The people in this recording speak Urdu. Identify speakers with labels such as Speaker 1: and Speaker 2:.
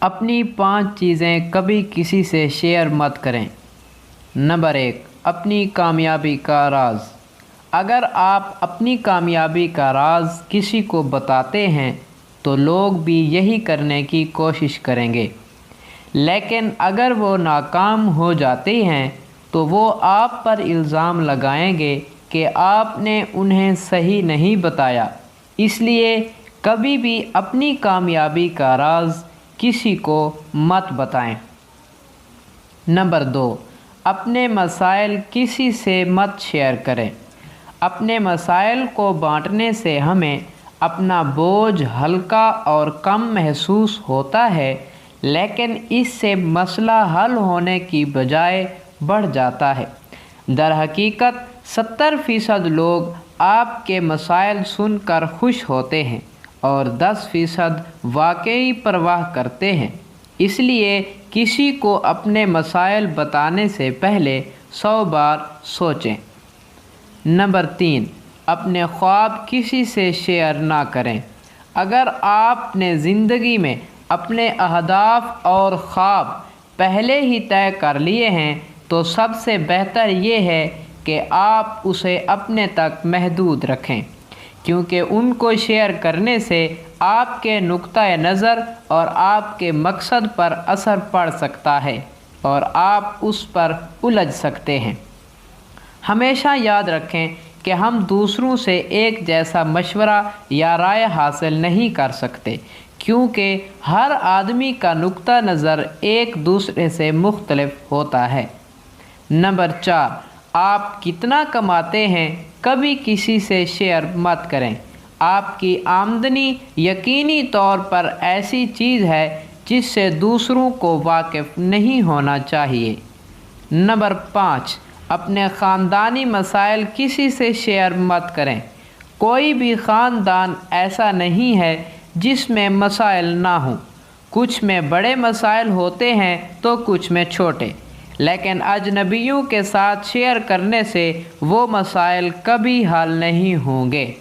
Speaker 1: اپنی 5 چیزیں کبھی کسی سے شیئر مت کریں۔ نمبر 1، اپنی کامیابی کا راز۔ اگر آپ اپنی کامیابی کا راز کسی کو بتاتے ہیں تو لوگ بھی یہی کرنے کی کوشش کریں گے، لیکن اگر وہ ناکام ہو جاتے ہیں تو وہ آپ پر الزام لگائیں گے کہ آپ نے انہیں صحیح نہیں بتایا۔ اس لیے کبھی بھی اپنی کامیابی کا راز کسی کو مت بتائیں۔ نمبر 2، اپنے مسائل کسی سے مت شیئر کریں۔ اپنے مسائل کو بانٹنے سے ہمیں اپنا بوجھ ہلکا اور کم محسوس ہوتا ہے، لیکن اس سے مسئلہ حل ہونے کی بجائے بڑھ جاتا ہے۔ در حقیقت 70% لوگ آپ کے مسائل سن کر خوش ہوتے ہیں اور 10% واقعی پرواہ کرتے ہیں۔ اس لیے کسی کو اپنے مسائل بتانے سے پہلے 100 بار سوچیں۔ نمبر 3، اپنے خواب کسی سے شیئر نہ کریں۔ اگر آپ نے زندگی میں اپنے اہداف اور خواب پہلے ہی طے کر لیے ہیں تو سب سے بہتر یہ ہے کہ آپ اسے اپنے تک محدود رکھیں، کیونکہ ان کو شیئر کرنے سے آپ کے نقطہ نظر اور آپ کے مقصد پر اثر پڑ سکتا ہے اور آپ اس پر الجھ سکتے ہیں۔ ہمیشہ یاد رکھیں کہ ہم دوسروں سے ایک جیسا مشورہ یا رائے حاصل نہیں کر سکتے، کیونکہ ہر آدمی کا نقطہ نظر ایک دوسرے سے مختلف ہوتا ہے۔ نمبر 4، آپ کتنا کماتے ہیں کبھی کسی سے شیئر مت کریں۔ آپ کی آمدنی یقینی طور پر ایسی چیز ہے جس سے دوسروں کو واقف نہیں ہونا چاہیے۔ نمبر 5، اپنے خاندانی مسائل کسی سے شیئر مت کریں۔ کوئی بھی خاندان ایسا نہیں ہے جس میں مسائل نہ ہوں۔ کچھ میں بڑے مسائل ہوتے ہیں تو کچھ میں چھوٹے، لیکن اجنبیوں کے ساتھ شیئر کرنے سے وہ مسائل کبھی حل نہیں ہوں گے۔